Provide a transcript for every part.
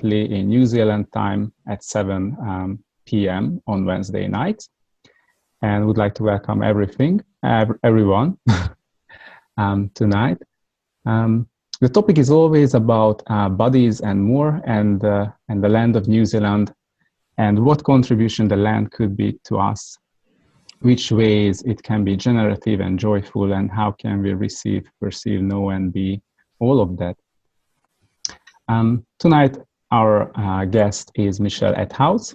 in New Zealand time at 7 p.m. on Wednesday night. And would like to welcome everyone tonight. The topic is always about bodies and more, and the land of New Zealand, and what contribution the land could be to us, which ways it can be generative and joyful, and how can we receive, perceive, know, and be all of that. Tonight, our guest is Michelle Edhouse.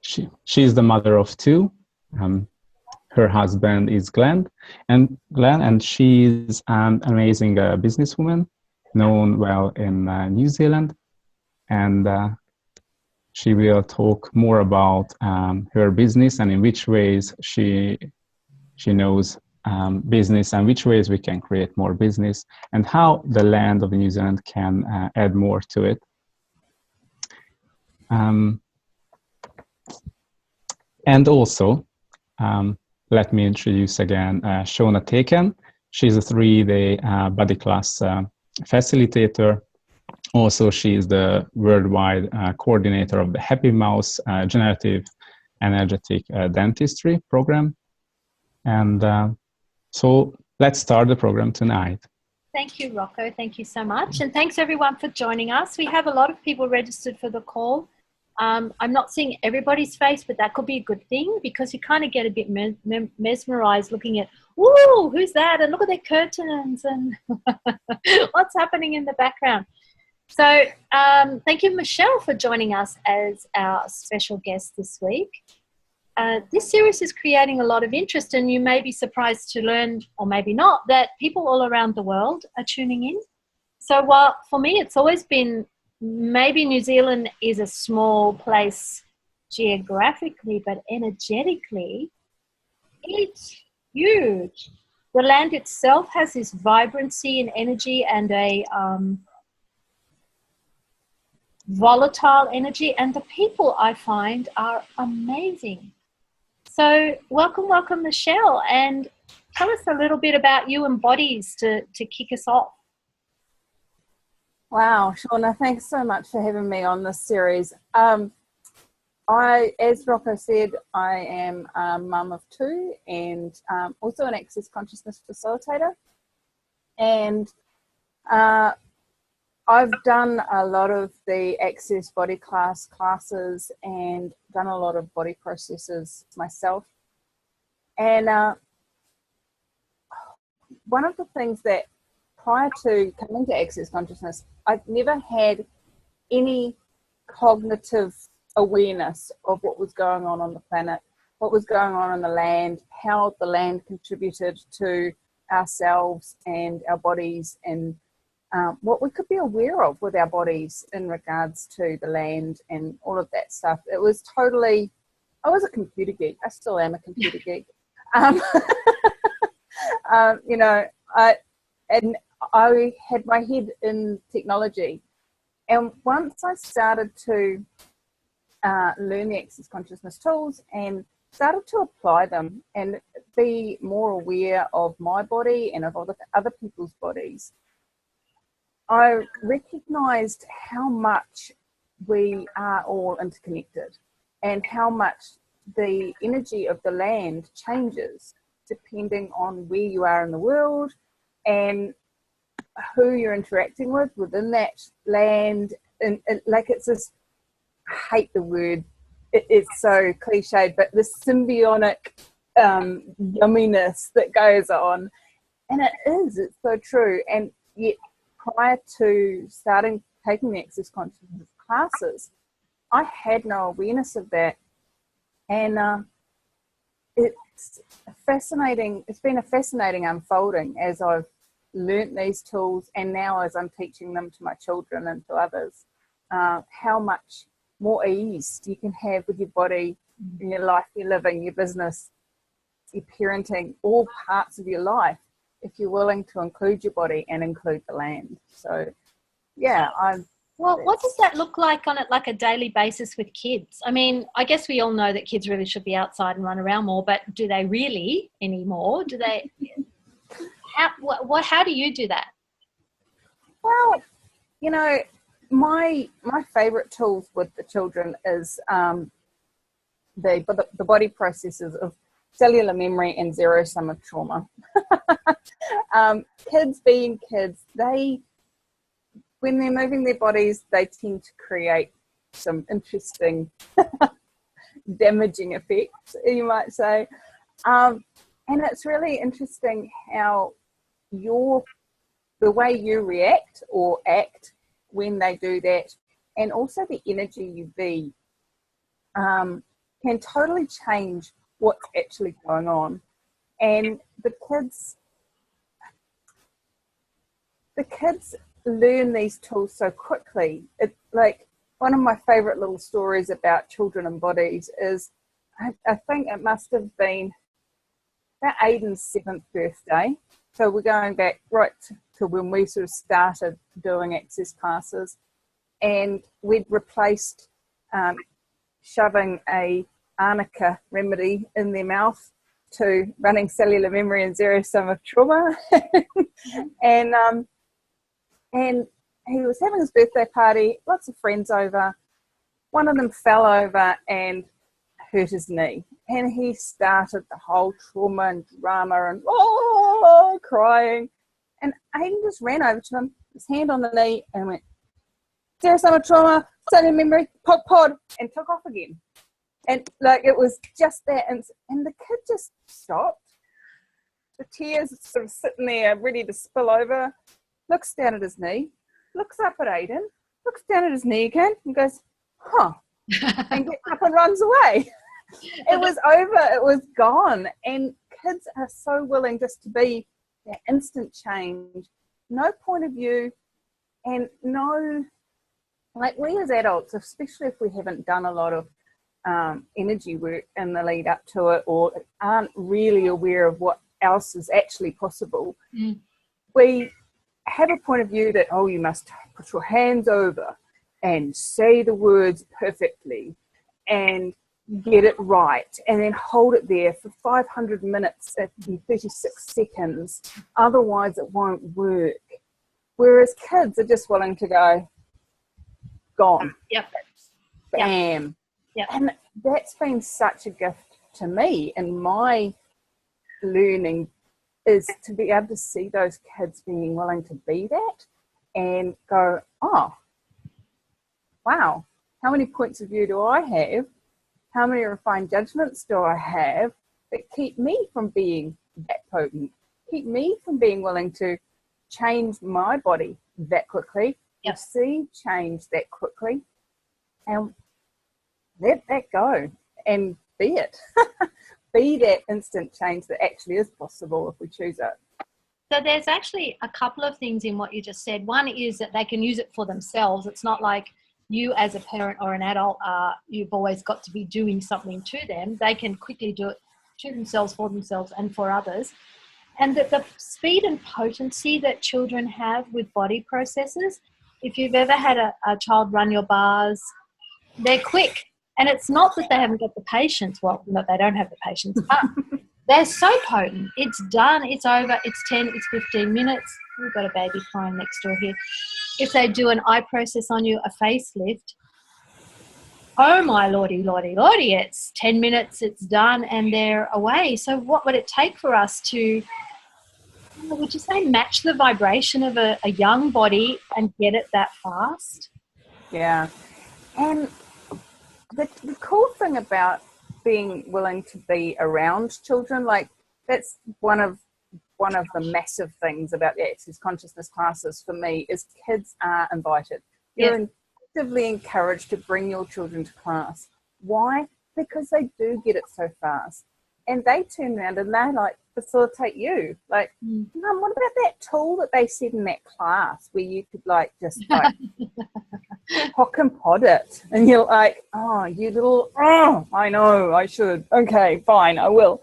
She is the mother of two. Her husband is Glenn, and she's an amazing businesswoman, known well in New Zealand, and she will talk more about her business and in which ways she knows business and which ways we can create more business and how the land of New Zealand can add more to it. And also, let me introduce again Shauna Teaken. She's a 3-day body class facilitator. Also, she is the worldwide coordinator of the Happy Mouse Generative Energetic Dentistry program. And so let's start the program tonight. Thank you, Rocco. Thank you so much. And thanks everyone for joining us. We have a lot of people registered for the call. I'm not seeing everybody's face, but that could be a good thing because you kind of get a bit mesmerized looking at, whoa, who's that? And look at their curtains and what's happening in the background. So thank you, Michelle, for joining us as our special guest this week. This series is creating a lot of interest, and you may be surprised to learn, or maybe not, that people all around the world are tuning in. So while for me it's always been, maybe New Zealand is a small place geographically, but energetically, it's huge. The land itself has this vibrancy and energy and a volatile energy, and the people I find are amazing. So welcome, Michelle, and tell us a little bit about you and bodies to kick us off. Wow, Shauna, thanks so much for having me on this series. As Rocco said, I am a mum of two and also an access consciousness facilitator. And I've done a lot of the access body classes and done a lot of body processes myself. And one of the things that prior to coming to access consciousness, I've never had any cognitive awareness of what was going on the planet, what was going on the land, how the land contributed to ourselves and our bodies, and what we could be aware of with our bodies in regards to the land and all of that stuff. It was totally, I was a computer geek. I still am a computer geek. You know, I had my head in technology, and once I started to learn the access consciousness tools and started to apply them and be more aware of my body and of other people's bodies, I recognized how much we are all interconnected and how much the energy of the land changes depending on where you are in the world and who you're interacting with within that land. And like, it's this, I hate the word, it's so cliched, but the symbiotic yumminess that goes on. And it's so true. And yet prior to taking the access consciousness classes, I had no awareness of that. And it's fascinating. It's been a fascinating unfolding as I've learnt these tools, and now as I'm teaching them to my children and to others, how much more ease you can have with your body, in your life, your living, your business, your parenting, all parts of your life, if you're willing to include your body and include the land. So, yeah, Well, what does that look like on a daily basis with kids? I mean, I guess we all know that kids really should be outside and run around more, but do they really anymore? Do they? How do you do that? Well, you know, my favorite tools with the children is the body processes of cellular memory and zero sum of trauma. Kids being kids, when they're moving their bodies, they tend to create some interesting damaging effects, you might say. And it's really interesting how the way you react or act when they do that, and also the energy you be, can totally change what's actually going on. And the kids learn these tools so quickly. It's like one of my favorite little stories about children and bodies is, I think it must have been about Aiden's 7th birthday. So we're going back right to when we sort of started doing access classes, and we'd replaced shoving a arnica remedy in their mouth to running cellular memory and zero sum of trauma. and he was having his birthday party, lots of friends over. One of them fell over and hurt his knee, and he started the whole trauma and drama and crying. And Aiden just ran over to him, his hand on the knee, and went, zero sum of trauma, cellular memory, pod, and took off again. And like, it was just that, and the kid just stopped. The tears sort of sitting there ready to spill over, looks down at his knee, looks up at Aiden, looks down at his knee again, and goes, huh, and gets up and runs away. It was over, it was gone. And kids are so willing just to be that instant change, no point of view, and no, like, we as adults, especially if we haven't done a lot of energy work in the lead up to it, or aren't really aware of what else is actually possible, we have a point of view that, oh, you must put your hands over and say the words perfectly and get it right, and then hold it there for 500 minutes and 36 seconds, otherwise it won't work. Whereas kids are just willing to go, gone, bam. Yep. And that's been such a gift to me in my learning, is to be able to see those kids being willing to be that and go, oh, wow, how many points of view do I have? How many refined judgments do I have that keep me from being that potent, keep me from being willing to change my body that quickly, see change that quickly, and let that go and be it. Be that instant change that actually is possible if we choose it. So there's actually a couple of things in what you just said. One is that they can use it for themselves. It's not like you as a parent or an adult, you've always got to be doing something to them. They can quickly do it to themselves, for themselves, and for others. And that the speed and potency that children have with body processes, if you've ever had a child run your bars, they're quick. And it's not that they haven't got the patience. Well, no, they don't have the patience, but they're so potent. It's done. It's over. It's 10, it's 15 minutes. We've got a baby crying next door here. If they do an eye process on you, a facelift, oh my lordy, it's 10 minutes, it's done, and they're away. So what would it take for us to, would you say, match the vibration of a young body and get it that fast? Yeah. And the cool thing about being willing to be around children, like, that's one of the massive things about the Access Consciousness classes for me, is kids are invited. You're actively encouraged to bring your children to class. Why? Because they do get it so fast. And they turn around and they like facilitate you. Like, Mum, what about that tool that they said in that class where you could like just like hock and pod it? And you're like, oh, you little, oh, I know, I should. Okay, fine, I will.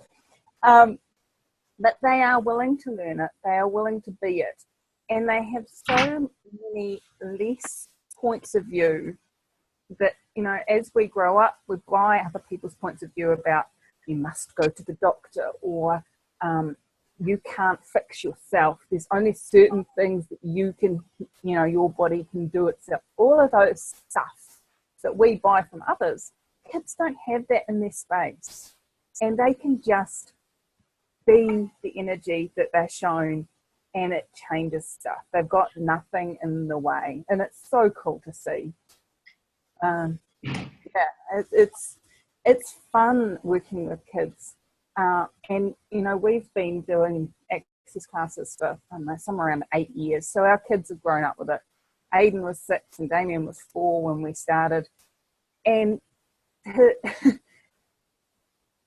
But they are willing to learn it. They are willing to be it. And they have so many less points of view that, you know, as we grow up, we buy other people's points of view about, you must go to the doctor, or you can't fix yourself. There's only certain things that you can, your body can do itself. All of those stuff that we buy from others, kids don't have that in their space. And they can just be the energy that they're shown, and it changes stuff. They've got nothing in the way. And it's so cool to see. It's fun working with kids. And, we've been doing access classes for, I don't know, somewhere around 8 years. So our kids have grown up with it. Aiden was 6 and Damien was 4 when we started. And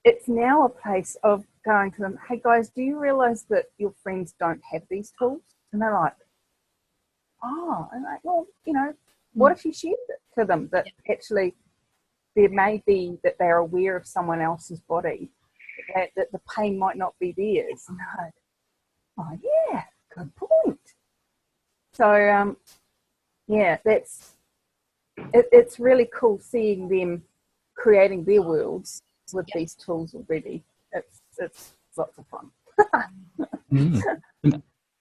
it's now a place of going to them, hey guys, do you realise that your friends don't have these tools? And they're like, oh, and I'm like, well, what if you shared it to them that actually there may be that they're aware of someone else's body, that the pain might not be theirs. And they're like, oh yeah, good point. So it's really cool seeing them creating their worlds with these tools already. It's lots of fun.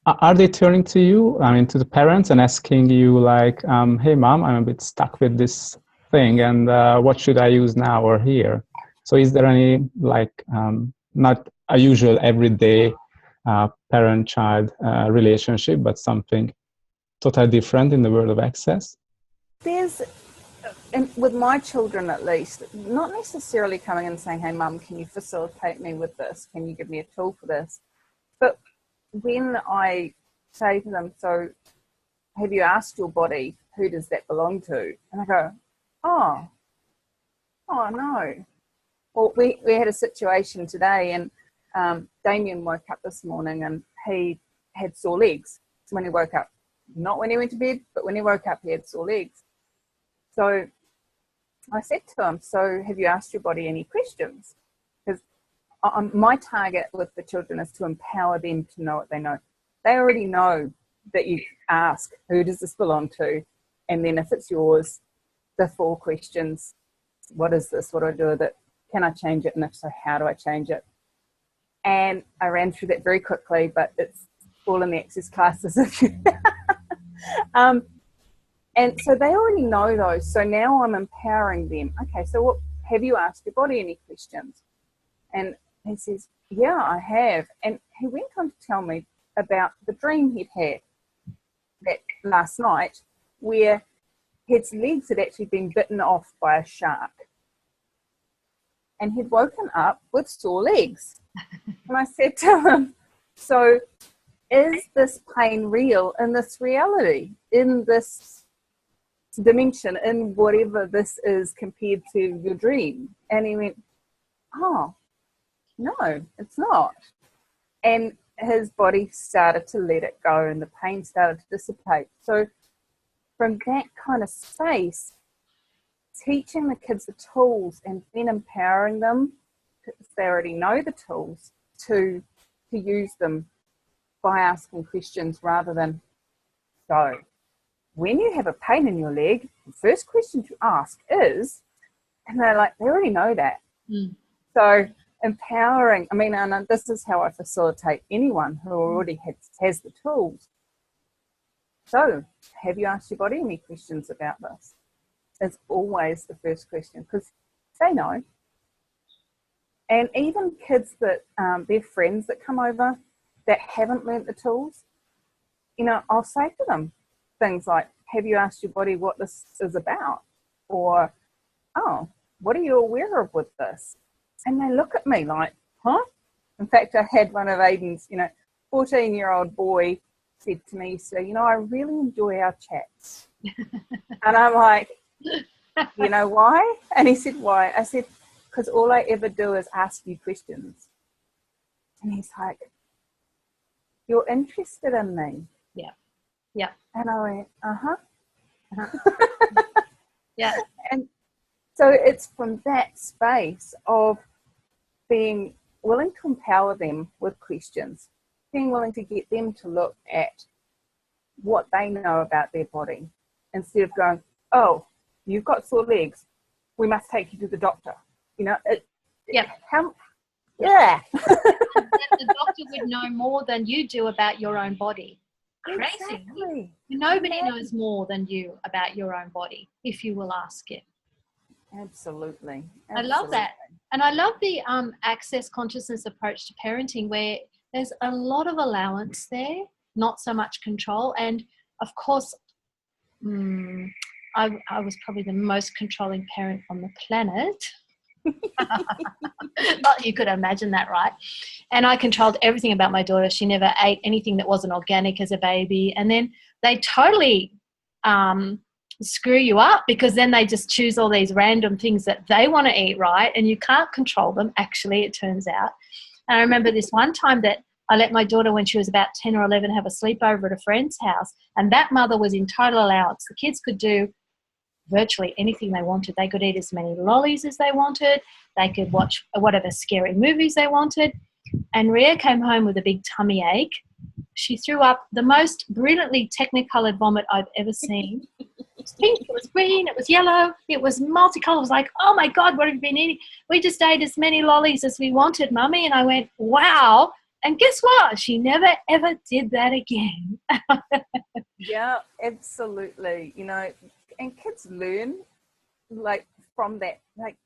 Are they turning to you, to the parents, and asking you like, hey mom, I'm a bit stuck with this thing, and what should I use now or here? So is there any not a usual everyday parent-child relationship, but something totally different in the world of access? And with my children at least, not necessarily coming and saying, hey mum, can you facilitate me with this? Can you give me a tool for this? But when I say to them, so have you asked your body, who does that belong to? And I go, oh no. Well, we had a situation today, and Damien woke up this morning and he had sore legs when he woke up. Not when he went to bed, but when he woke up, he had sore legs. So I said to him, so have you asked your body any questions? Because my target with the children is to empower them to know what they know. They already know that you ask, who does this belong to? And then if it's yours, the 4 questions, what is this? What do I do with it? Can I change it? And if so, how do I change it? And I ran through that very quickly, but it's all in the access classes. And so they already know those. So now I'm empowering them. Okay, so have you asked your body any questions? And he says, yeah, I have. And he went on to tell me about the dream he'd had that last night, where his legs had actually been bitten off by a shark. And he'd woken up with sore legs. And I said to him, so is this pain real in this reality, in this dimension, in whatever this is compared to your dream? And he went, oh, no, it's not. And his body started to let it go and the pain started to dissipate. So from that kind of space, teaching the kids the tools and then empowering them, because they already know the tools, to use them by asking questions rather than, so when you have a pain in your leg, the first question to ask is, and they're like, they already know that. So empowering, and this is how I facilitate anyone who already has the tools. So have you asked your body any questions about this? It's always the first question, because they know. And even kids that, their friends that come over that haven't learnt the tools, I'll say to them things like, have you asked your body what this is about? Or, oh, what are you aware of with this? And they look at me like, huh? In fact, I had one of Aiden's, 14-year-old boy said to me, so, I really enjoy our chats. And I'm like, you know why? And he said, why? I said, because all I ever do is ask you questions. And he's like, you're interested in me? Yeah. And I went, uh-huh. Yeah. And so it's from that space of being willing to empower them with questions, being willing to get them to look at what they know about their body, instead of going, oh, you've got sore legs, we must take you to the doctor. Yeah. The doctor would know more than you do about your own body. Crazy. Exactly. Nobody knows more than you about your own body if you will ask it. Absolutely. I love that. And I love the access consciousness approach to parenting, where there's a lot of allowance there, not so much control. And of course, I was probably the most controlling parent on the planet. But you could imagine that, right? And I controlled everything about my daughter. She never ate anything that wasn't organic as a baby. And then they totally screw you up, because then they just choose all these random things that they want to eat, right? And you can't control them, actually, it turns out. And I remember this one time that I let my daughter, when she was about 10 or 11, have a sleepover at a friend's house, and that mother was in total allowance. The kids could do virtually anything they wanted. They could eat as many lollies as they wanted. They could watch whatever scary movies they wanted. And Rhea came home with a big tummy ache. She threw up the most brilliantly technicolored vomit I've ever seen. It was pink, it was green, it was yellow, it was multicolored. I was like, oh my God, what have you been eating? We just ate as many lollies as we wanted, Mummy. And I went, wow. And guess what? She never, ever did that again. Yeah, absolutely. You know, and kids learn like from that. Like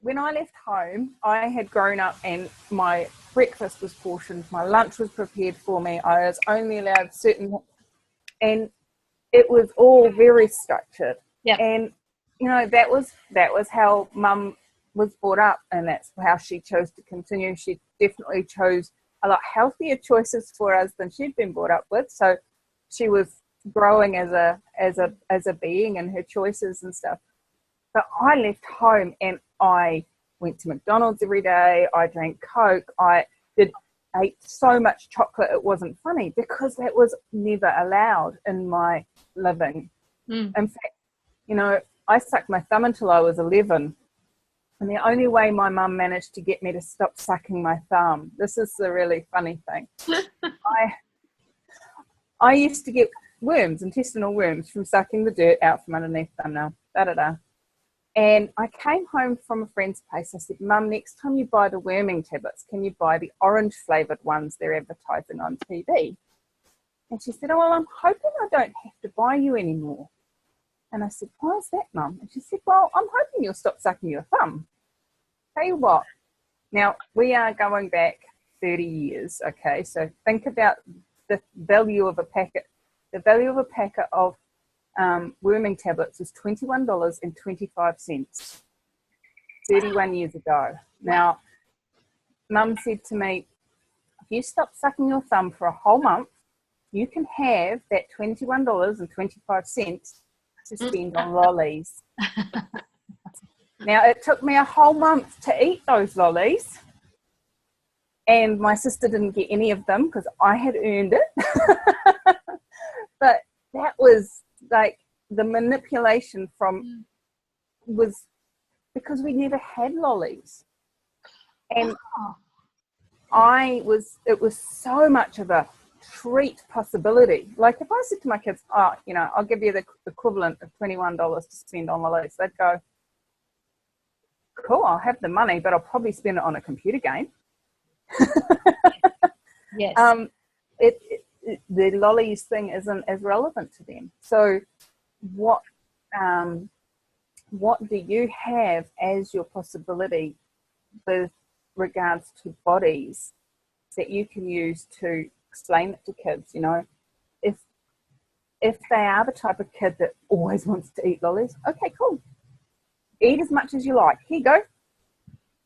when I left home, I had grown up and my breakfast was portioned, my lunch was prepared for me. I was only allowed certain, and it was all very structured. Yeah. And you know, that was how Mum was brought up, and that's how she chose to continue. She definitely chose a lot healthier choices for us than she'd been brought up with. So she was growing as a being and her choices and stuff. But I left home and I went to McDonald's every day. I drank Coke. I ate so much chocolate it wasn't funny, because that was never allowed in my living. In fact, you know, I sucked my thumb until I was 11. And the only way my mum managed to get me to stop sucking my thumb, this is the really funny thing. I used to get worms, intestinal worms, from sucking the dirt out from underneath the thumbnail. And I came home from a friend's place. I said, Mum, next time you buy the worming tablets, can you buy the orange flavoured ones they're advertising on TV? And she said, oh, well, I'm hoping I don't have to buy you any more. And I said, why is that, Mum? And she said, well, I'm hoping you'll stop sucking your thumb. Tell you what, now we are going back 30 years, okay? So think about the value of a packet. The value of a packet of worming tablets was $21.25 31 years ago. Now, Mum said to me, if you stop sucking your thumb for a whole month, you can have that $21.25 to spend on lollies. Now, it took me a whole month to eat those lollies, and my sister didn't get any of them because I had earned it. But that was like the manipulation was because we never had lollies. And it was so much of a treat possibility. Like if I said to my kids, oh, you know, I'll give you the equivalent of $21 to spend on lollies, they'd go, cool, I'll have the money, but I'll probably spend it on a computer game. Yes. The lollies thing isn't as relevant to them. So what do you have as your possibility with regards to bodies that you can use to explain it to kids? You know, if they are the type of kid that always wants to eat lollies, okay, cool. Eat as much as you like. Here you go.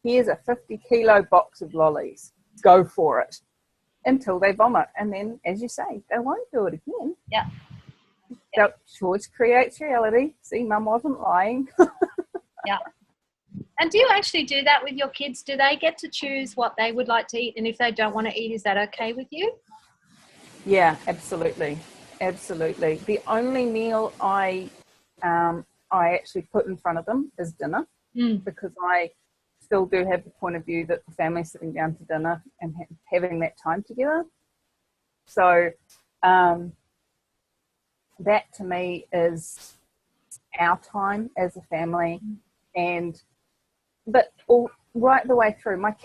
Here's a 50-kilo box of lollies. Go for it until they vomit. And then, as you say, they won't do it again. Yeah. So choice creates reality. See, Mum wasn't lying. Yeah. And do you actually do that with your kids? Do they get to choose what they would like to eat? And if they don't want to eat, is that okay with you? Yeah, absolutely. Absolutely. The only meal I actually put in front of them is dinner, because I still do have the point of view that the family's sitting down to dinner and having that time together. So that to me is our time as a family. But right the way through. My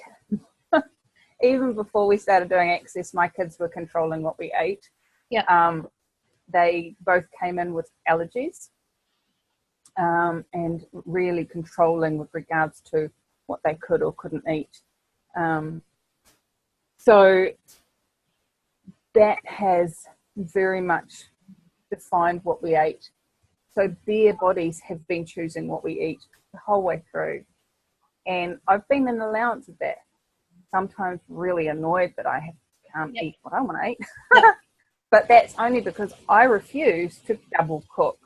even before we started doing Access, my kids were controlling what we ate. Yeah. They both came in with allergies, and really controlling with regards to what they could or couldn't eat. So that has very much defined what we ate. So their bodies have been choosing what we eat the whole way through. And I've been an allowance of that. Sometimes really annoyed that I can't eat what I want to eat. But that's only because I refuse to double cook.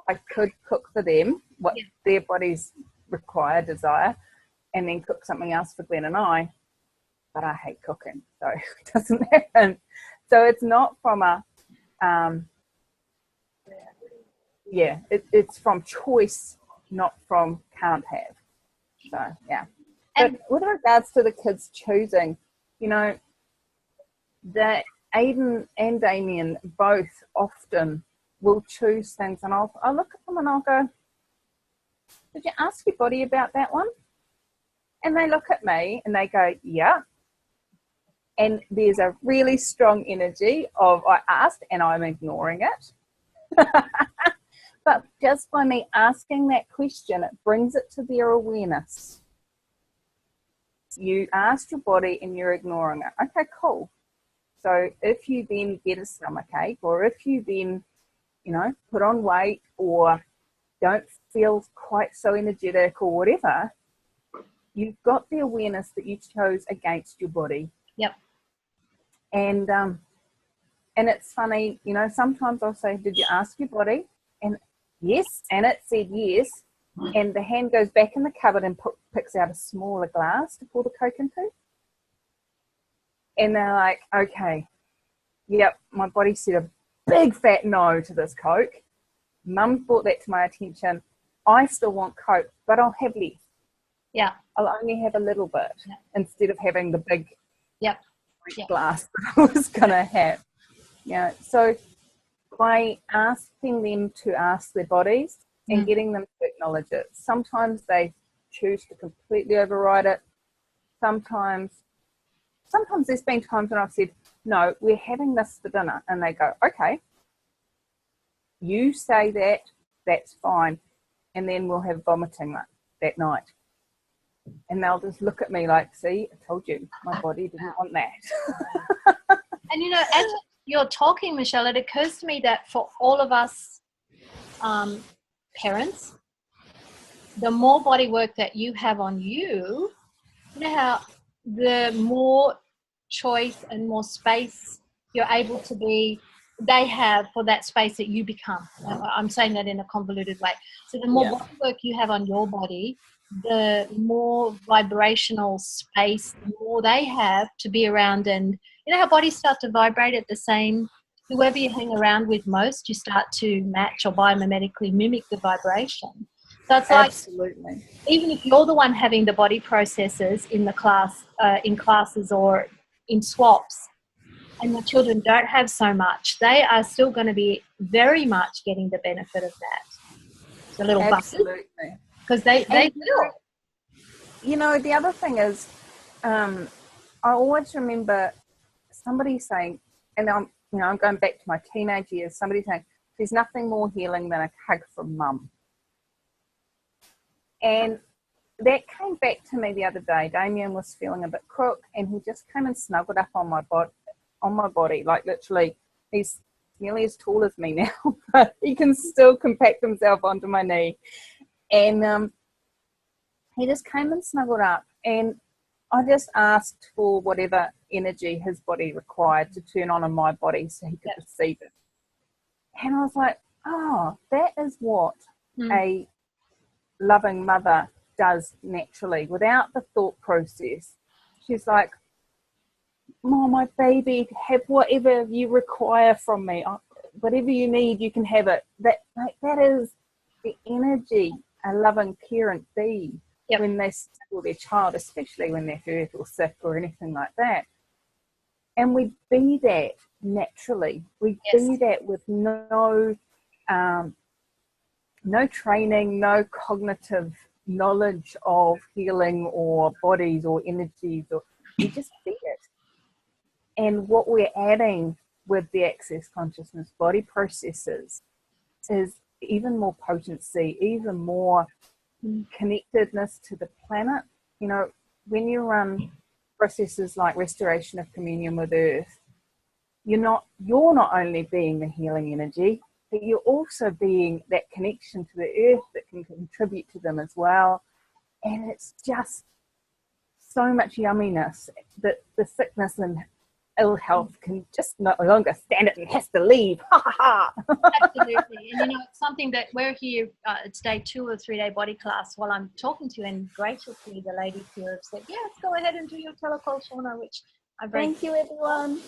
I could cook for them what their bodies require, desire, and then cook something else for Glenn and I. But I hate cooking, so it doesn't happen. So it's not from a, it's from choice, not from can't have. So, yeah. But with regards to the kids choosing, you know, that Aiden and Damien both often will choose things, and I'll look at them and I'll go, did you ask your body about that one? And they look at me and they go, yeah. And there's a really strong energy of I asked and I'm ignoring it. But just by me asking that question, it brings it to their awareness. You asked your body and you're ignoring it. Okay, cool. So if you then get a stomachache, or if you then, you know, put on weight or don't feel quite so energetic or whatever, you've got the awareness that you chose against your body. Yep. And it's funny, you know, sometimes I'll say, did you ask your body? And yes, and it said yes. And the hand goes back in the cupboard and picks out a smaller glass to pour the Coke into. And they're like, okay, yep, my body said a big fat no to this Coke. Mum brought that to my attention. I still want Coke, but I'll have less. Yeah. I'll only have a little bit instead of having the big glass that I was going to have. Yeah. So by asking them to ask their bodies and getting them to acknowledge it, sometimes they choose to completely override it. Sometimes there's been times when I've said, no, we're having this for dinner. And they go, okay, you say that, that's fine. And then we'll have vomiting that night. And they'll just look at me like, see, I told you, my body didn't want that. And, you know, as you're talking, Michelle, it occurs to me that for all of us parents, the more body work that you have on you, you know how the more choice and more space you're able to be, they have for that space that you become. I'm saying that in a convoluted way. So the more body work you have on your body, the more vibrational space, the more they have to be around. And you know how bodies start to vibrate at the same, whoever you hang around with most, you start to match or biomimetically mimic the vibration. So it's like, absolutely, even if you're the one having the body processes in the class, in classes or in swaps, and the children don't have so much, they are still going to be very much getting the benefit of that. It's a little absolutely, because they will. You know, the other thing is, I always remember somebody saying, and I'm going back to my teenage years, somebody saying, there's nothing more healing than a hug from mum. And that came back to me the other day. Damien was feeling a bit crook, and he just came and snuggled up on my body, like literally, he's nearly as tall as me now, but he can still compact himself onto my knee. And he just came and snuggled up, and I just asked for whatever energy his body required to turn on in my body so he could receive it. And I was like, oh, that is what a loving mother does naturally without the thought process. She's like, oh, my baby, have whatever you require from me. Whatever you need, you can have it. That is the energy a loving parent be when they snuggle their child, especially when they're hurt or sick or anything like that. And we be that naturally. We be that with no training, no cognitive knowledge of healing or bodies or energies, or we just see it. And what we're adding with the Access Consciousness body processes is even more potency, even more connectedness to the planet. You know, when you run processes like restoration of communion with Earth, you're not only being the healing energy, but you're also being that connection to the Earth that can contribute to them as well. And it's just so much yumminess that the sickness and ill health can just no longer stand it and has to leave. Ha ha ha. Absolutely. And you know, it's something that we're here, it's day 2 of 3-day body class while I'm talking to you, and graciously the ladies here have said, yes, go ahead and do your telecall, Shauna, which I'm very Thank you, everyone.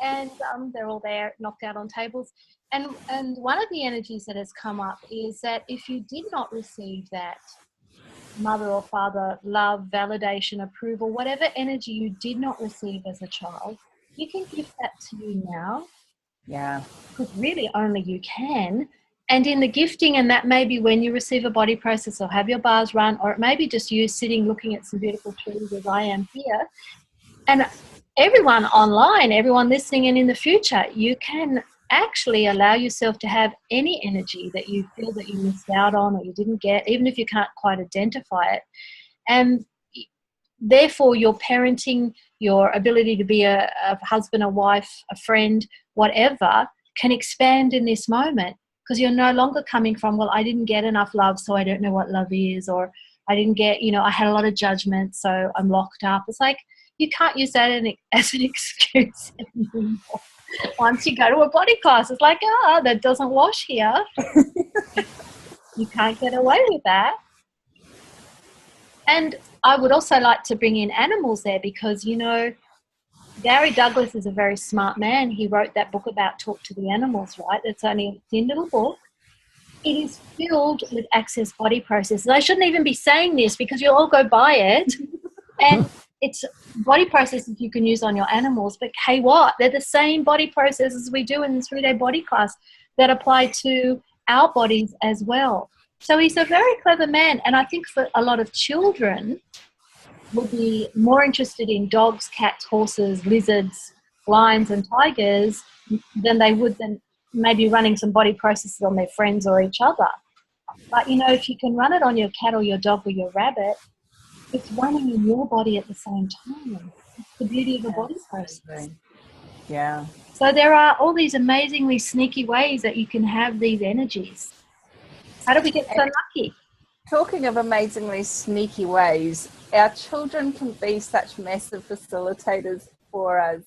And they're all there, knocked out on tables. And one of the energies that has come up is that if you did not receive that mother or father love, validation, approval, whatever energy you did not receive as a child, you can give that to you now. Yeah. Because really only you can. And in the gifting, and that may be when you receive a body process or have your bars run, or it may be just you sitting looking at some beautiful trees as I am here. And everyone online, everyone listening, and in the future, you can actually allow yourself to have any energy that you feel that you missed out on or you didn't get, even if you can't quite identify it. And therefore, your parenting, your ability to be a husband, a wife, a friend, whatever, can expand in this moment, because you're no longer coming from, well, I didn't get enough love, so I don't know what love is, or I didn't get, you know, I had a lot of judgment, so I'm locked up. It's like, you can't use that as an excuse anymore. Once you go to a body class, it's like, that doesn't wash here. You can't get away with that. And I would also like to bring in animals there, because, you know, Gary Douglas is a very smart man. He wrote that book about Talk to the Animals, right? It's only a thin little book. It is filled with access body processes. I shouldn't even be saying this because you'll all go buy it. And it's body processes you can use on your animals. But hey, what? They're the same body processes we do in the 3-day body class that apply to our bodies as well. So he's a very clever man. And I think for a lot of children would be more interested in dogs, cats, horses, lizards, lions and tigers than they would than maybe running some body processes on their friends or each other. But, you know, if you can run it on your cat or your dog or your rabbit, it's running in your body at the same time. It's the beauty of a body process. Yeah. So there are all these amazingly sneaky ways that you can have these energies. How do we get so lucky? Talking of amazingly sneaky ways, our children can be such massive facilitators for us,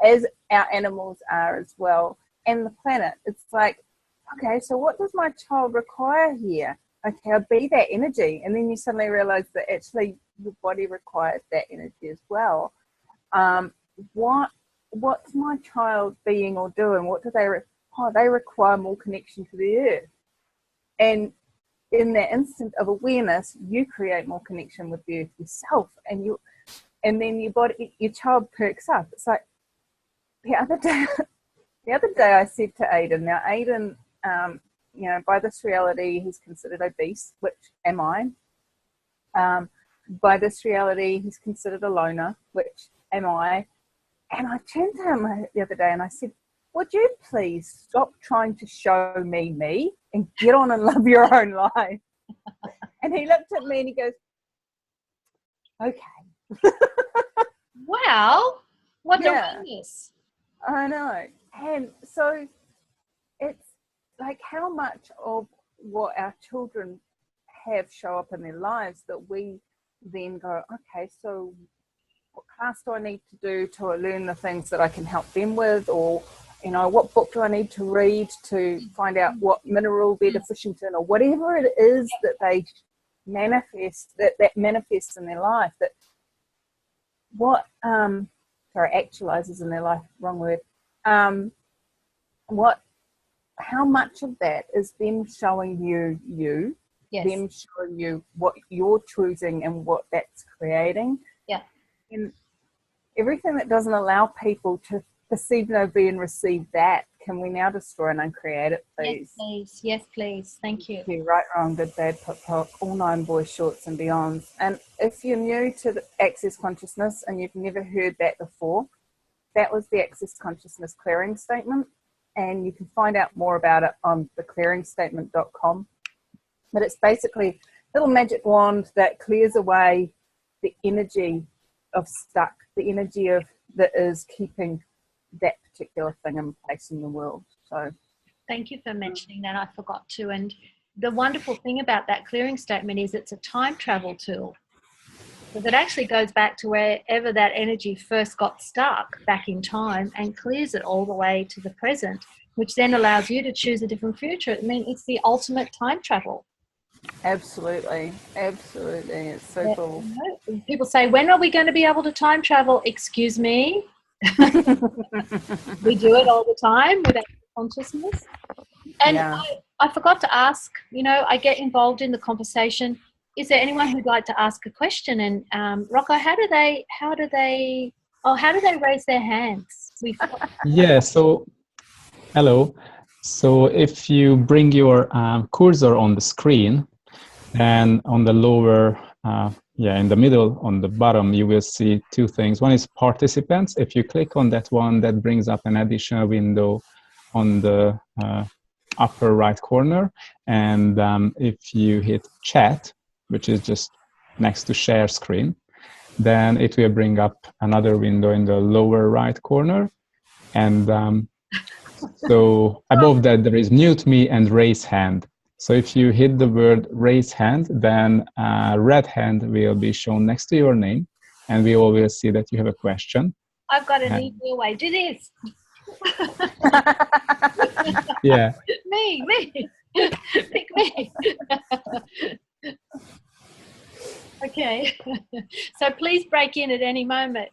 as our animals are as well, and the planet. It's like, okay, so what does my child require here? Okay, I'll be that energy. And then you suddenly realize that actually your body requires that energy as well. What's my child being or doing? What do they they require more connection to the earth. And in that instant of awareness, you create more connection with the earth yourself, and then your child perks up. It's like the other day I said to Aiden, now Aiden, you know, by this reality, he's considered obese, which am I. By this reality, he's considered a loner, which am I. And I turned to him the other day and I said, would you please stop trying to show me and get on and love your own life? And he looked at me and he goes, okay. Wow, what a witness. I know. And so it's like how much of what our children have show up in their lives that we then go, okay, so what class do I need to do to learn the things that I can help them with? Or, you know, what book do I need to read to find out what mineral they're deficient in, or whatever it is that they manifest, that manifests in their life, that actualizes in their life, wrong word. How much of that is them showing you, yes, them showing you what you're choosing and what that's creating. Yeah. And everything that doesn't allow people to perceive, know, be, and receive that can we now destroy and uncreate it, please? Yes, please. Yes, please. Thank you. Be right, wrong, good, bad, pop, pop, all nine boys, shorts and beyonds. And if you're new to the Access Consciousness and you've never heard that before, that was the Access Consciousness clearing statement. And you can find out more about it on theclearingstatement.com. But it's basically a little magic wand that clears away the energy of stuck, the energy of that is keeping that particular thing in place in the world. So thank you for mentioning that. I forgot to. And the wonderful thing about that clearing statement is it's a time travel tool. Because it actually goes back to wherever that energy first got stuck back in time and clears it all the way to the present, which then allows you to choose a different future. I mean, it's the ultimate time travel. absolutely, absolutely. It's so cool. You know, people say, when are we going to be able to time travel? Excuse me. We do it all the time with our consciousness. And Yeah. I forgot to ask, you know, I get involved in the conversation. Is there anyone who'd like to ask a question? And Rocco, how do they raise their hands? Yeah, so hello. So if you bring your cursor on the screen, then on the lower, in the middle, on the bottom, you will see two things. One is participants. If you click on that one, that brings up an additional window on the upper right corner. And if you hit chat, which is just next to share screen, then it will bring up another window in the lower right corner. And so above that, there is mute me and raise hand. So if you hit the word raise hand, then a red hand will be shown next to your name, and we all will see that you have a question. I've got an easy way. Do this. Yeah. Me. Pick me. Okay. So please break in at any moment.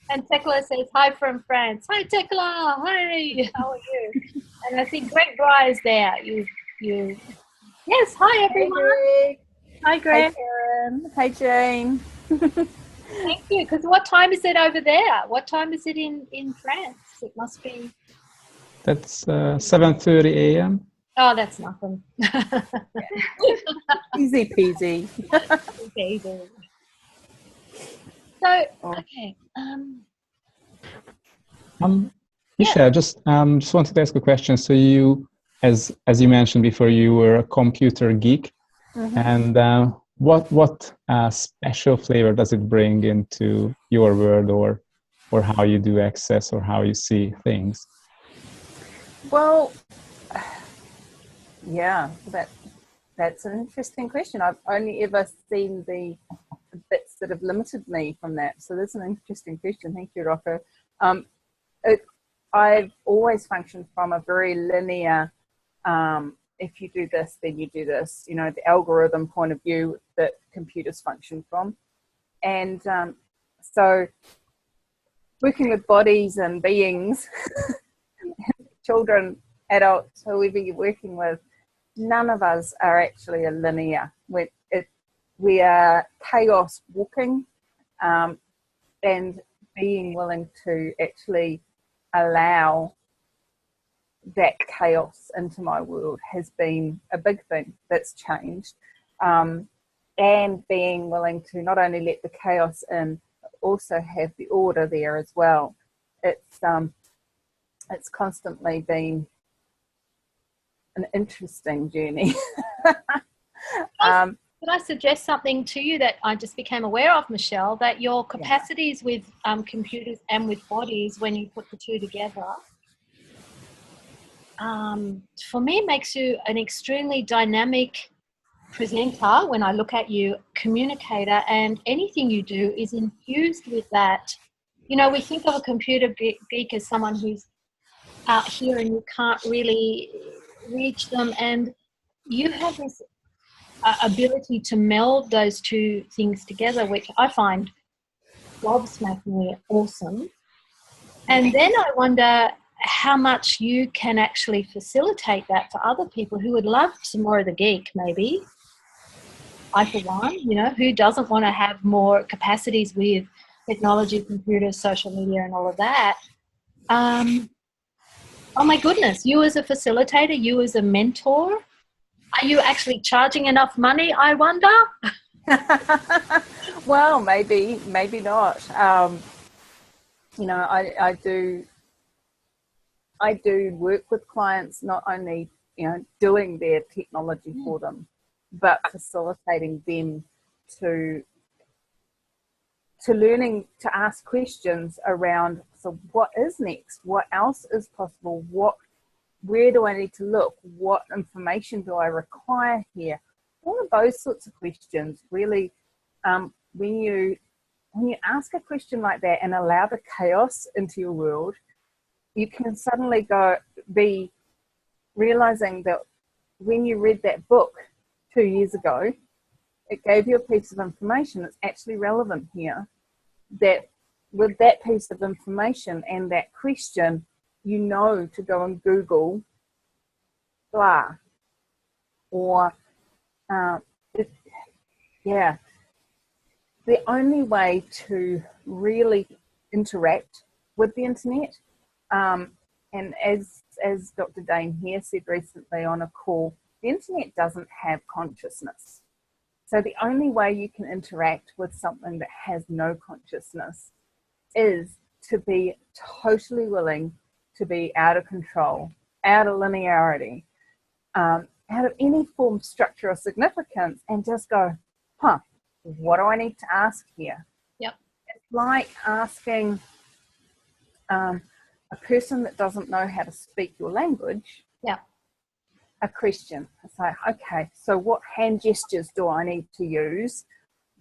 And Tekla says, hi from France. Hi, Tekla. Hi. How are you? And I think Greg Bry is there. Yes, hi, everyone. Hey, Hi, Greg. Hey, Karen. Hey, Jane. Thank you. Because what time is it over there? What time is it in France? It must be... That's 7:30 a.m. Oh, that's nothing. Easy peasy. Easy. So, okay. Michelle, just wanted to ask a question. So you, as you mentioned before, you were a computer geek, and what special flavor does it bring into your world, or how you do access, or how you see things? Well, yeah, that's an interesting question. I've only ever seen the bits that have limited me from that. So that's an interesting question. Thank you, Rocco. I've always functioned from a very linear, if you do this, then you do this, you know, the algorithm point of view that computers function from. And so working with bodies and beings, children, adults, whoever you're working with, none of us are actually a linear. We are chaos walking, and being willing to actually allow that chaos into my world has been a big thing that's changed. And being willing to not only let the chaos in, but also have the order there as well. It's constantly been an interesting journey. Could I suggest something to you that I just became aware of, Michelle, that your capacities with computers and with bodies, when you put the two together, for me, makes you an extremely dynamic presenter. When I look at you, communicator, and anything you do is infused with that. You know, we think of a computer geek as someone who's out here and you can't really reach them, and you have this ability to meld those two things together, which I find gobsmackingly awesome. And then I wonder how much you can actually facilitate that for other people who would love some more of the geek, maybe. I, for one, you know, who doesn't want to have more capacities with technology, computers, social media, and all of that. Oh my goodness, you as a facilitator, you as a mentor, are you actually charging enough money, I wonder? Well, maybe not. I do work with clients, not only, doing their technology for them, but facilitating them to learning to ask questions around, so what is next? What else is possible? Where do I need to look? What information do I require here? All of those sorts of questions really, when you ask a question like that and allow the chaos into your world, you can suddenly be realizing that when you read that book 2 years ago, it gave you a piece of information that's actually relevant here. That with that piece of information and that question, to go and Google blah. Or, the only way to really interact with the internet, and as Dr. Dane here said recently on a call, the internet doesn't have consciousness. So the only way you can interact with something that has no consciousness is to be totally willing to be out of control, out of linearity, out of any form, structure, or significance, and just go, what do I need to ask here? Yep. It's like asking a person that doesn't know how to speak your language a question. It's like, okay, so what hand gestures do I need to use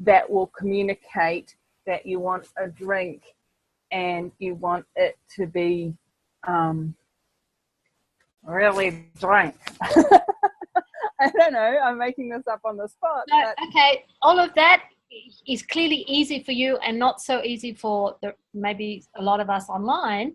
that will communicate that you want a drink and you want it to be really drink? I don't know, I'm making this up on the spot. No, okay, all of that is clearly easy for you and not so easy for maybe a lot of us online.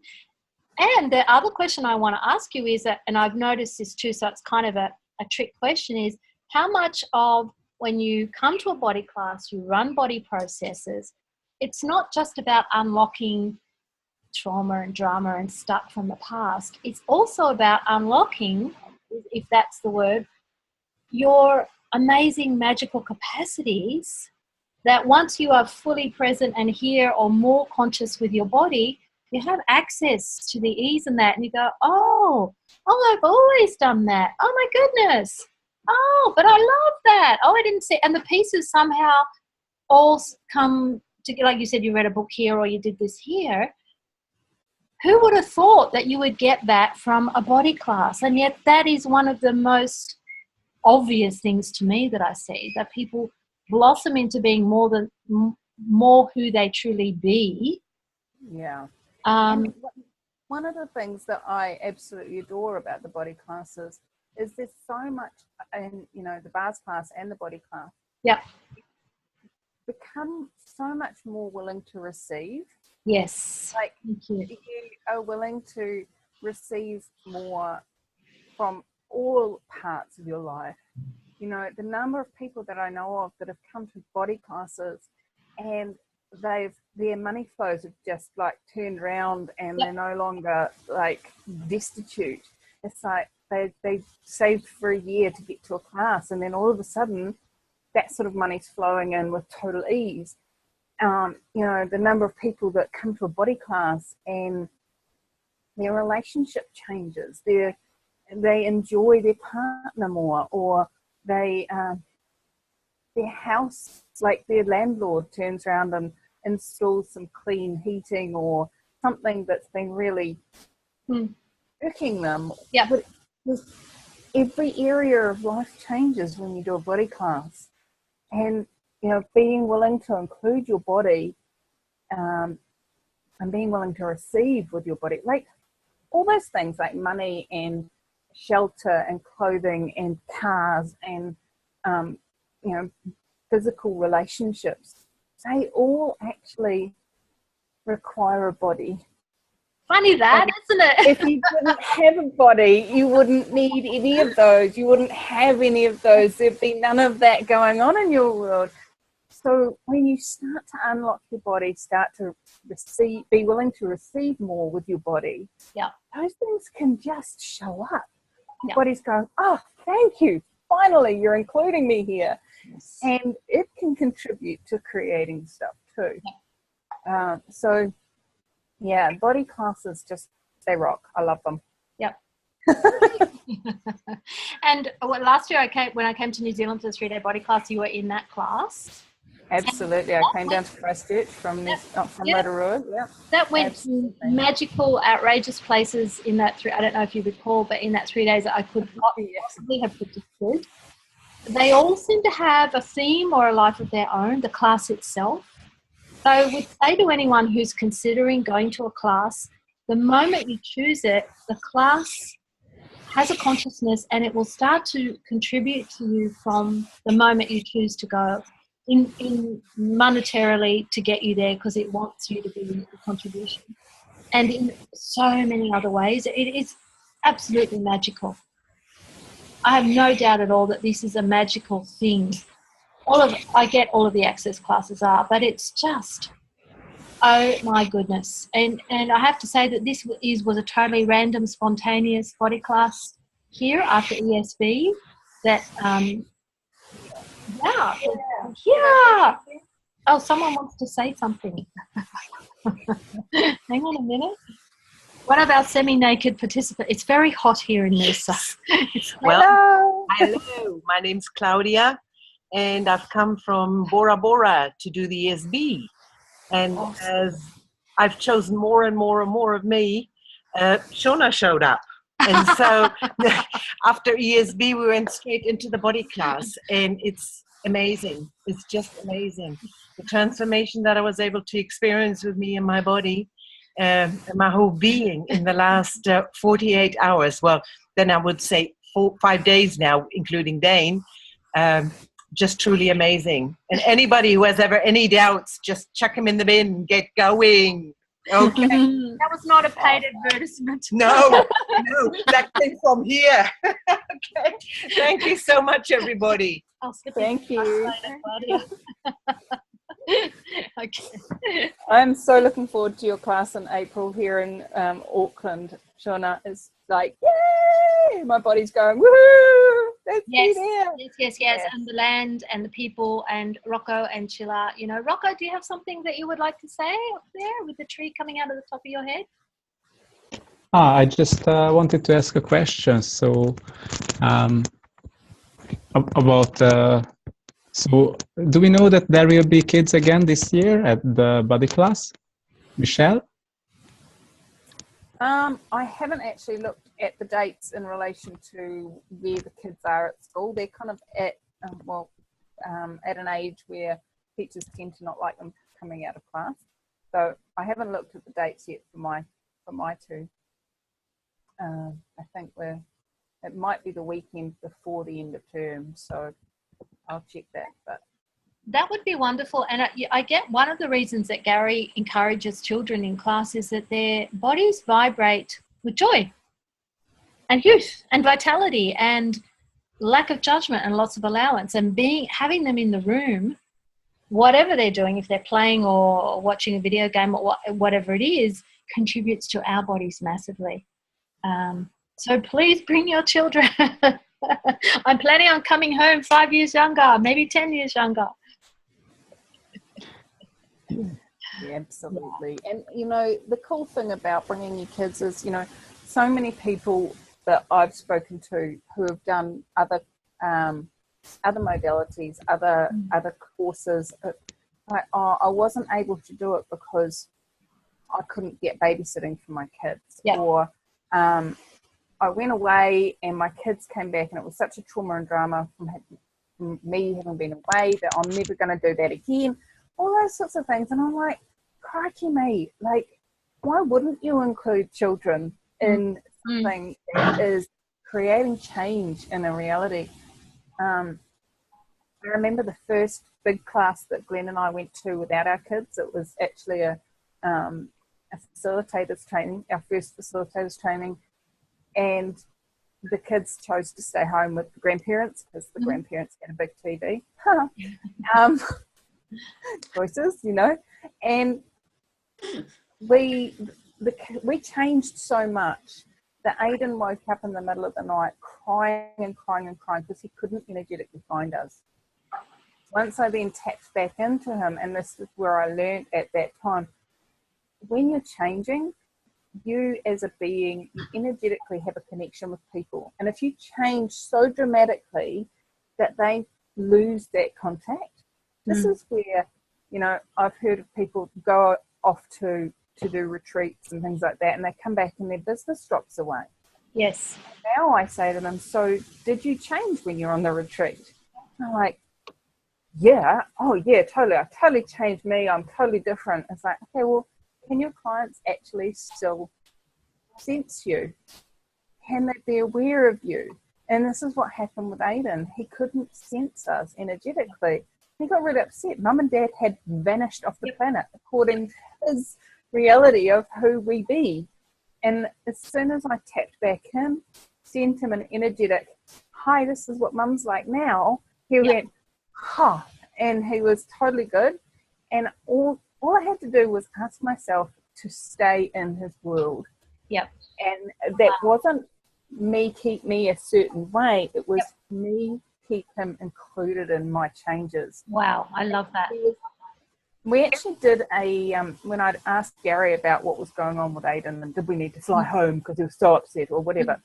And the other question I want to ask you is that, and I've noticed this too, so it's kind of a trick question, is how much of when you come to a body class, you run body processes, it's not just about unlocking trauma and drama and stuff from the past. It's also about unlocking, if that's the word, your amazing magical capacities that once you are fully present and here or more conscious with your body, you have access to the ease in that, and you go, oh, I've always done that. Oh my goodness. Oh, but I love that. Oh, I didn't see. And the pieces somehow all come together. Like you said, you read a book here or you did this here. Who would have thought that you would get that from a body class? And yet that is one of the most obvious things to me that I see, that people blossom into being more who they truly be. Yeah. One of the things that I absolutely adore about the body classes is there's so much, and the bars class and the body class. Yeah. Become so much more willing to receive. Yes. Like Thank you. You are willing to receive more from all parts of your life. The number of people that I know of that have come to body classes and their money flows have just like turned around and they're no longer like destitute. It's like they saved for a year to get to a class, and then all of a sudden that sort of money's flowing in with total ease. The number of people that come to a body class and their relationship changes, they enjoy their partner more, or their house, like their landlord turns around and installs some clean heating or something that's been really irking them. Yeah. But every area of life changes when you do a body class, and being willing to include your body and being willing to receive with your body, like all those things like money and shelter and clothing and cars and physical relationships, they all actually require a body. Funny that, isn't it? If you didn't have a body, you wouldn't need any of those. You wouldn't have any of those. There'd be none of that going on in your world. So when you start to unlock your body, start to receive, be willing to receive more with your body, those things can just show up. Your body's going, oh, thank you. Finally, you're including me here. Yes. And it can contribute to creating stuff too. So, yeah, body classes just, they rock. I love them. Yep. And last year when I came to New Zealand for the 3-day body class, you were in that class. Absolutely. I came down to Christchurch from Rotorua. Yeah. That went to magical, outrageous places in that I don't know if you recall, but in that 3 days I could not possibly have predicted. They all seem to have a theme or a life of their own, the class itself. So I would say to anyone who's considering going to a class, the moment you choose it, the class has a consciousness and it will start to contribute to you from the moment you choose to go. In monetarily to get you there because it wants you to be a contribution, and in so many other ways it is absolutely magical. I have no doubt at all that this is a magical thing. I get all of the access classes are, but it's just, oh my goodness. And I have to say that this was a totally random, spontaneous body class here after ESB that yeah. Oh, someone wants to say something. Hang on a minute. One of our semi-naked participants. It's very hot here in Noosa. Well, hello. My name's Claudia, and I've come from Bora Bora to do the ESB. And as I've chosen more and more and more of me, Shauna showed up. And so after ESB, we went straight into the body class, and it's amazing. It's just amazing. The transformation that I was able to experience with me and my body and my whole being in the last 48 hours. Well, then I would say 5 days now, including Dane. Just truly amazing. And anybody who has ever any doubts, just chuck them in the bin and get going. Okay. That was not a paid advertisement. No, that came from here. Okay. Thank you so much, everybody. Thank you. Okay. I'm so looking forward to your class in April here in Auckland. Shauna is like, yay! My body's going, woohoo! Let's be there. Yes. And the land and the people and Rocco and Chilla. You know, Rocco, do you have something that you would like to say up there with the tree coming out of the top of your head? I just wanted to ask a question. So, about so do we know that there will be kids again this year at the body class? Michelle? I haven't actually looked at the dates in relation to where the kids are at school. They're kind of at an age where teachers tend to not like them coming out of class. So I haven't looked at the dates yet for my two. I think it might be the weekend before the end of term, so I'll check that. But that would be wonderful. And I get one of the reasons that Gary encourages children in class is that their bodies vibrate with joy and youth and vitality and lack of judgment and lots of allowance, and having them in the room, whatever they're doing, if they're playing or watching a video game or whatever it is, contributes to our bodies massively. So please bring your children. I'm planning on coming home 5 years younger, maybe 10 years younger. Yeah, absolutely. And, you know, the cool thing about bringing your kids is, you know, so many people that I've spoken to who have done other modalities, other courses, like, I wasn't able to do it because I couldn't get babysitting for my kids. Yeah. Or I went away and my kids came back and it was such a trauma and drama from me having been away that I'm never going to do that again. All those sorts of things. And I'm like, crikey me, like, why wouldn't you include children in something that is creating change in a reality? I remember the first big class that Glenn and I went to without our kids. It was actually a facilitators training, our first facilitators training, and the kids chose to stay home with the grandparents because the grandparents had a big TV. choices, you know. And we changed so much that Aidan woke up in the middle of the night crying and crying and crying because he couldn't energetically find us. Once I then tapped back into him, and this is where I learned at that time, when you're changing, you as a being, you energetically have a connection with people. And if you change so dramatically that they lose that contact, this is where, you know, I've heard of people go off to do retreats and things like that, and they come back and their business drops away. Yes. Now I say to them, so did you change when you're on the retreat? I'm like, yeah, oh yeah, totally. I totally changed me. I'm totally different. It's like, okay, well, can your clients actually still sense you? Can they be aware of you? And this is what happened with Aidan. He couldn't sense us energetically. He got really upset. Mum and Dad had vanished off the planet according to his reality of who we be. And as soon as I tapped back in, sent him an energetic, hi, this is what Mum's like now, he went, ha, and he was totally good. And all I had to do was ask myself to stay in his world. Yep. And that wasn't me keep me a certain way. It was me keep him included in my changes. Wow, I love that. We actually did when I'd asked Gary about what was going on with Aidan and did we need to fly home because he was so upset or whatever.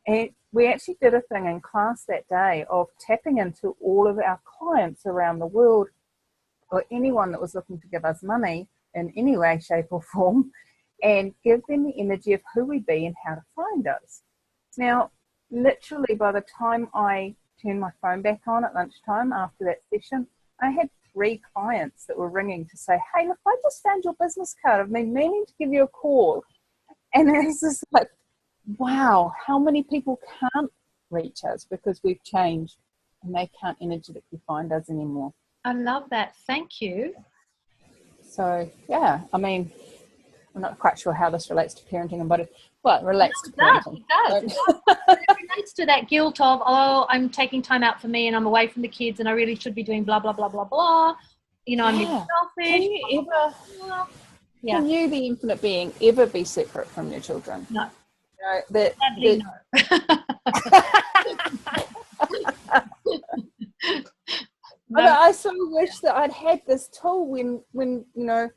And we actually did a thing in class that day of tapping into all of our clients around the world, or anyone that was looking to give us money in any way, shape or form, and give them the energy of who we be and how to find us. Now, literally by the time I turned my phone back on at lunchtime after that session, I had 3 clients that were ringing to say, hey, look, I just found your business card. I've been meaning to give you a call. And it's just like, wow, how many people can't reach us because we've changed and they can't energetically find us anymore. I love that. Thank you. So, yeah, I mean, I'm not quite sure how this relates to parenting and body. Well, it relates to parenting. It does. It relates to that guilt of, oh, I'm taking time out for me and I'm away from the kids and I really should be doing blah, blah, blah, blah, blah. You know, I'm being selfish. Can you, the infinite being, ever be separate from your children? No. No. But I so wish that I'd had this tool when you know,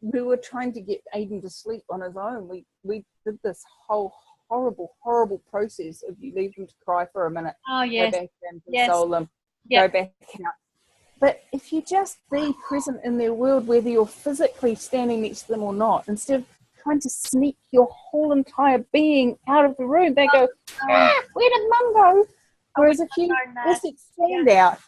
we were trying to get Aidan to sleep on his own. We did this whole horrible process of you leave him to cry for a minute, go back and console them, go back out. But if you just be present in their world, whether you're physically standing next to them or not, instead of trying to sneak your whole entire being out of the room, they go, where did Mum go? Whereas if you just stand out,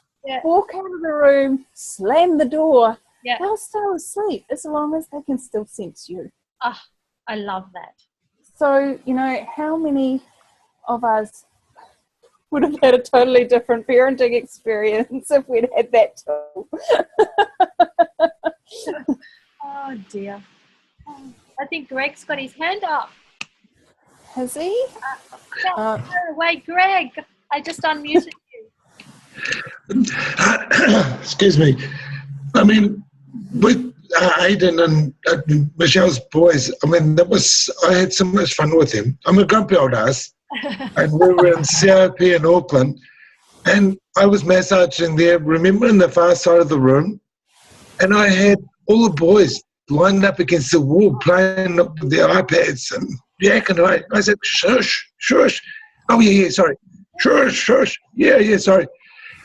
walk out of the room, slam the door, they'll still asleep as long as they can still sense you. Oh, I love that. So, you know, how many of us would have had a totally different parenting experience if we'd had that tool? Oh, dear. I think Greg's got his hand up. Has he? Wait, Greg, I just unmuted you. Excuse me. I mean, with Aidan and Michelle's boys, I mean, I had so much fun with him. I'm a grumpy old ass. And we were in COP in Auckland, and I was massaging there, remember, in the far side of the room, and I had all the boys lined up against the wall playing with their iPads and yakking away. I said, shush. Oh, yeah, sorry. Shush. Yeah, sorry.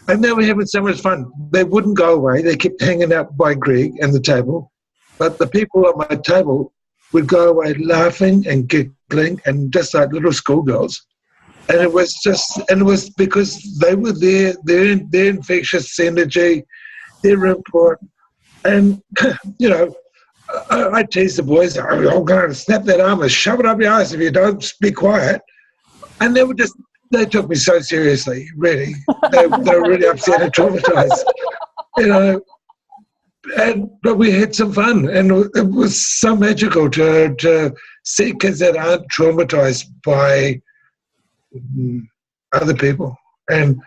And they were having so much fun. They wouldn't go away. They kept hanging out by Greg and the table. But the people at my table would go away laughing and giggling and just like little schoolgirls. And it was because they were there, their infectious energy, their input. And, you know, I tease the boys, I'm going to snap that arm and shove it up your ass if you don't be quiet. And they took me so seriously, really. They were really upset and traumatized, you know. But we had some fun, and it was so magical to see kids that aren't traumatized by other people. And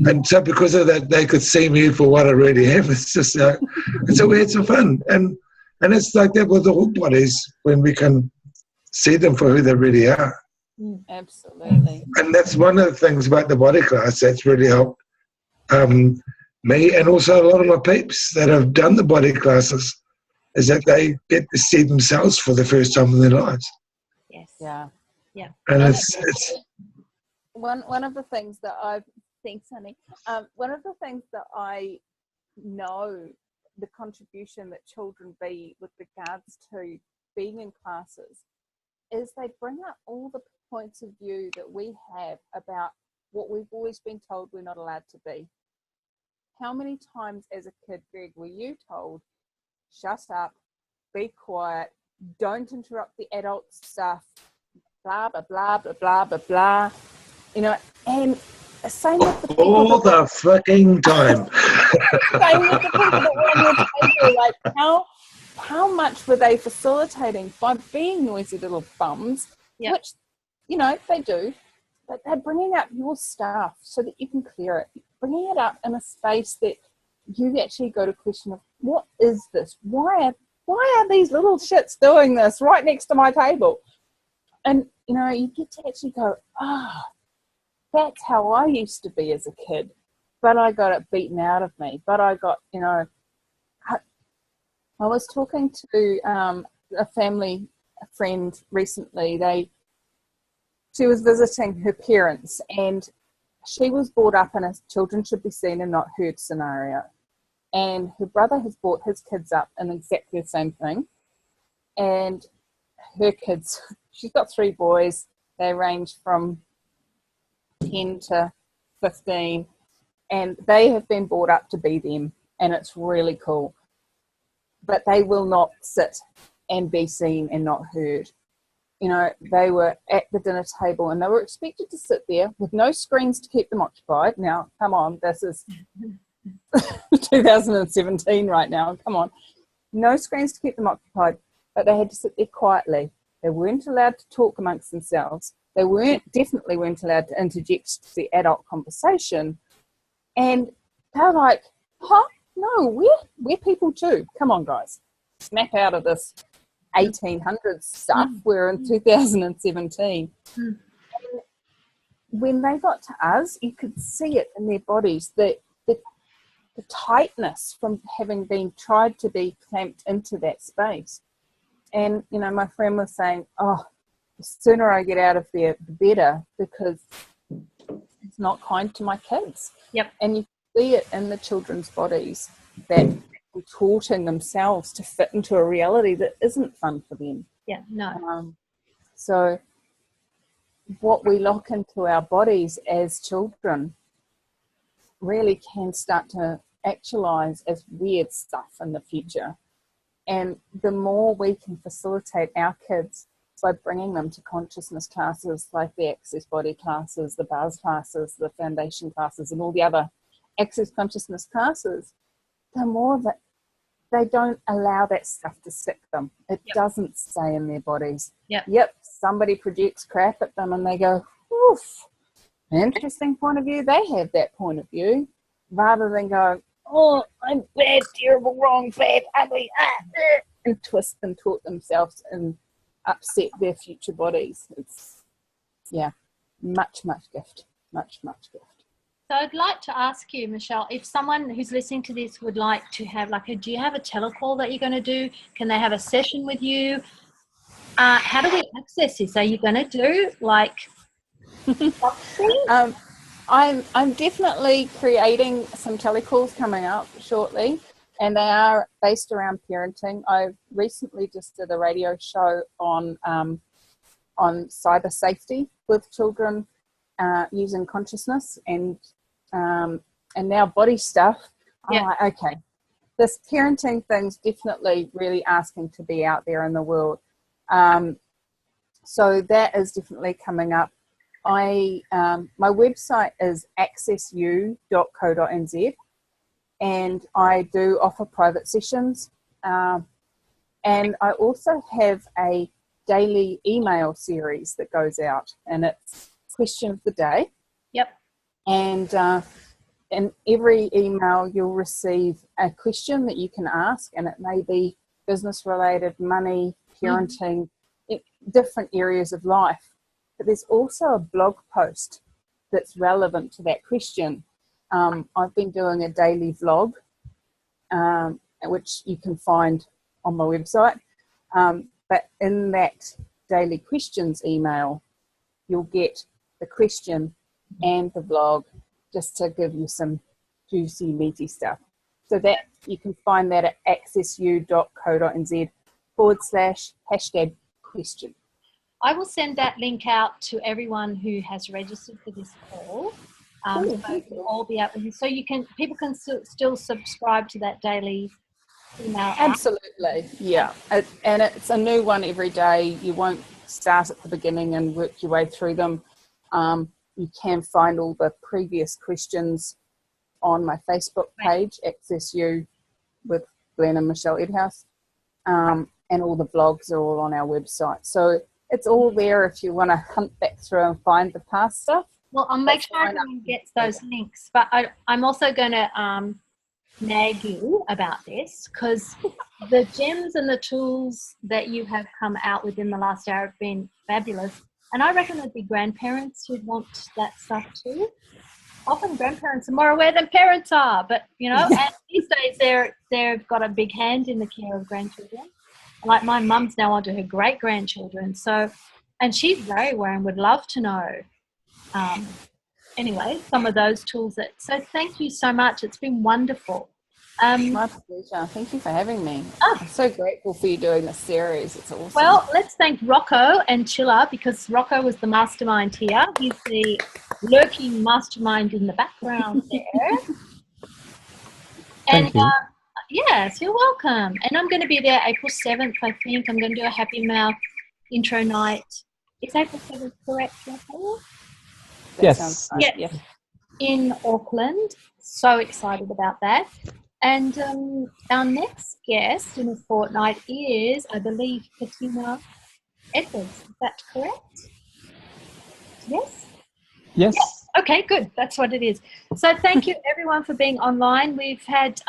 And so because of that, they could see me for what I really am. It's just, and so we had some fun. And it's like that with all bodies when we can see them for who they really are. Absolutely. And that's one of the things about the body class that's really helped me and also a lot of my peeps that have done the body classes is that they get to see themselves for the first time in their lives. Yes. Yeah. Yeah. And it's one of the things that I've thanks, honey. One of the things that I know the contribution that children be with regards to being in classes is they bring up all the points of view that we have about what we've always been told we're not allowed to be. How many times as a kid, Greg, were you told, shut up, be quiet, don't interrupt the adult stuff, blah, blah, blah, blah, blah, blah, blah, you know, and same with the people all the fucking time. Same with the people that were on your table, like how much were they facilitating by being noisy little bums, which, you know, they do, but they're bringing up your stuff so that you can clear it, bringing it up in a space that you actually go to question of, what is this? Why are these little shits doing this right next to my table? And, you know, you get to actually go, that's how I used to be as a kid, but I got it beaten out of me. But I got, you know, I was talking to a family friend recently. She was visiting her parents, and she was brought up in a children should be seen and not heard scenario. And her brother has brought his kids up in exactly the same thing. And her kids, she's got 3 boys. They range from 10 to 15, and they have been brought up to be them, and it's really cool. But they will not sit and be seen and not heard. You know, they were at the dinner table and they were expected to sit there with no screens to keep them occupied. Now, come on, this is 2017 right now. Come on. No screens to keep them occupied, but they had to sit there quietly. They weren't allowed to talk amongst themselves. They definitely weren't allowed to interject the adult conversation. And they're like, no, we're people too. Come on, guys. Snap out of this 1800s stuff. We're in 2017. And when they got to us, you could see it in their bodies, the tightness from having been tried to be clamped into that space. And, you know, my friend was saying, the sooner I get out of there, the better, because it's not kind to my kids. Yep. And you see it in the children's bodies that they're contorting themselves to fit into a reality that isn't fun for them. Yeah, no. So what we lock into our bodies as children really can start to actualize as weird stuff in the future. And the more we can facilitate our kids by bringing them to consciousness classes like the Access Body classes, the Buzz classes, the Foundation classes, and all the other Access Consciousness classes, the more that they don't allow that stuff to stick them. It doesn't stay in their bodies. Yep, somebody projects crap at them and they go, oof, interesting point of view. They have that point of view, rather than go, oh, I'm bad, terrible, wrong, bad, ugly, and twist and tort themselves and upset their future bodies. It's, much gift. Much gift. So I'd like to ask you, Michelle, if someone who's listening to this would like to have do you have a telecall that you're going to do? Can they have a session with you? How do we access this? Are you going to do something? I'm definitely creating some telecalls coming up shortly, and they are based around parenting. I recently just did a radio show on cyber safety with children using consciousness and now body stuff. I'm like, okay, this parenting thing's definitely really asking to be out there in the world. So that is definitely coming up. My website is accessu.co.nz, and I do offer private sessions. And I also have a daily email series that goes out, and it's question of the day. Yep. And in every email you'll receive a question that you can ask, and it may be business related, money, parenting, different areas of life. But there's also a blog post that's relevant to that question. I've been doing a daily vlog, which you can find on my website. But in that daily questions email, you'll get the question and the vlog, just to give you some juicy, meaty stuff. So that you can find that at accessu.co.nz/# I will send that link out to everyone who has registered for this call. So you'll all be able to, so people can still subscribe to that daily email. Absolutely, yeah. And it's a new one every day. You won't start at the beginning and work your way through them. You can find all the previous questions on my Facebook page, Access You with Glenn and Michelle Edhouse. And all the vlogs are all on our website. So it's all there if you want to hunt back through and find the past stuff. Well, I'll make sure everyone gets those links. But I'm also going to nag you about this, because the gems and the tools that you have come out with in the last hour have been fabulous. And I reckon there'd be grandparents who'd want that stuff too. Often grandparents are more aware than parents are, but, and these days they've got a big hand in the care of grandchildren. Like my mum's now onto her great-grandchildren, and she's very aware and would love to know. Anyway, some of those tools. So thank you so much. It's been wonderful. My pleasure. Thank you for having me. I'm so grateful for you doing this series. It's awesome. Well, let's thank Rocco and Chilla, because Rocco was the mastermind here. He's the lurking mastermind in the background there. Thank you. Yes, you're welcome. And I'm going to be there April 7th, I think. I'm going to do a Happy Mouth intro night. Is April 7th correct, Rocco? Yes. Right. Yes. In Auckland. So excited about that. And our next guest in a fortnight is, I believe, Katina Edwards. Is that correct? Yes? Yes. Yes. Okay, good. That's what it is. So thank you, everyone, for being online. We've had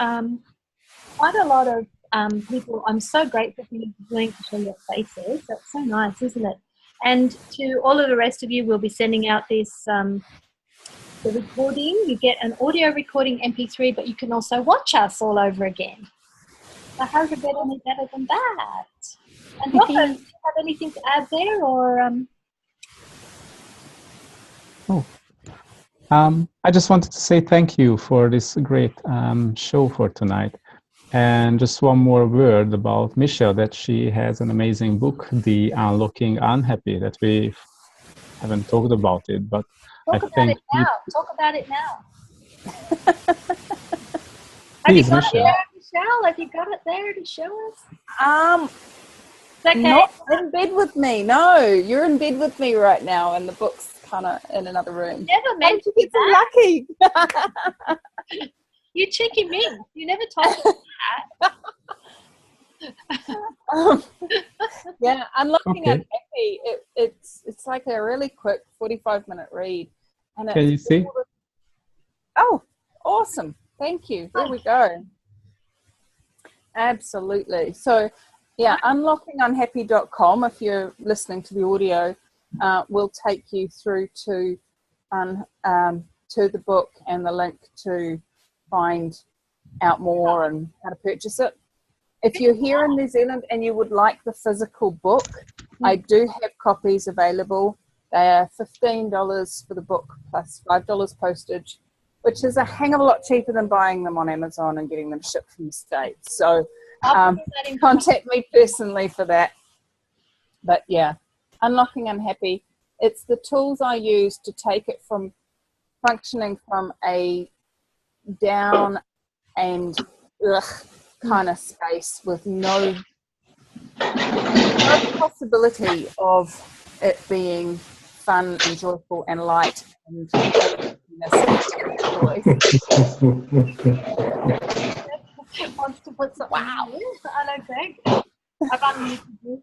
quite a lot of people. I'm so grateful for you willing to show your faces. That's so nice, isn't it? And to all of the rest of you, we'll be sending out this the recording. You get an audio recording MP3, but you can also watch us all over again. So how's it any better than that? And Rocco, do you have anything to add there, or? I just wanted to say thank you for this great show for tonight. And just one more word about Michelle, that she has an amazing book, The Unlocking Unhappy, that we haven't talked about it, but Talk about it now. Please, have you got Michelle. it there, Michelle? Have you got it there to show us? Okay. Not in bed with me. No, you're in bed with me right now, and the book's kind of in another room. Never meant to be so lucky. You cheeky me. You never told me that. Yeah, Unlocking Unhappy. It's like a really quick 45-minute read. And can you see? Oh, awesome. Thank you. There we go. Absolutely. So, yeah, unlockingunhappy.com, if you're listening to the audio, will take you through to the book and the link to find out more and how to purchase it. If you're here in New Zealand and you would like the physical book, I do have copies available. They are $15 for the book plus $5 postage, which is a hang of a lot cheaper than buying them on Amazon and getting them shipped from the States. So contact me personally for that. But yeah, Unlocking Unhappy, it's the tools I use to take it from functioning from a down and kind of space with no possibility of it being fun and joyful and light and wants to put something. Wow. I don't think. I've unmuted you.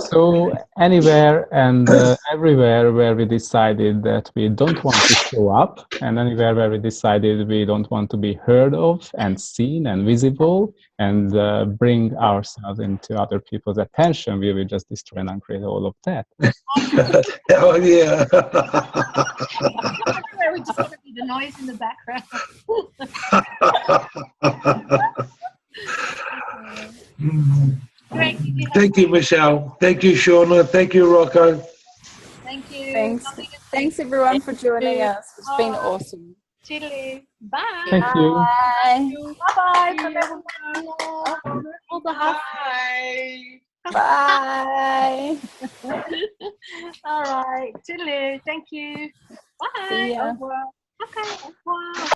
So anywhere and everywhere where we decided that we don't want to show up, and anywhere where we decided we don't want to be heard of and seen and visible and bring ourselves into other people's attention, we will just destroy and uncreate all of that. Oh yeah. We just want to be the noise in the background. Great. Thank you, Michelle. Thank you, Shauna. Thank you, Rocco. Thank you. Thanks everyone for joining us. It's been awesome. Toodaloo. Bye. Thank you. Bye. Bye-bye. All the hugs. Bye. All right. Toodaloo. Thank you. Bye. See ya. Au revoir. Okay. Au revoir.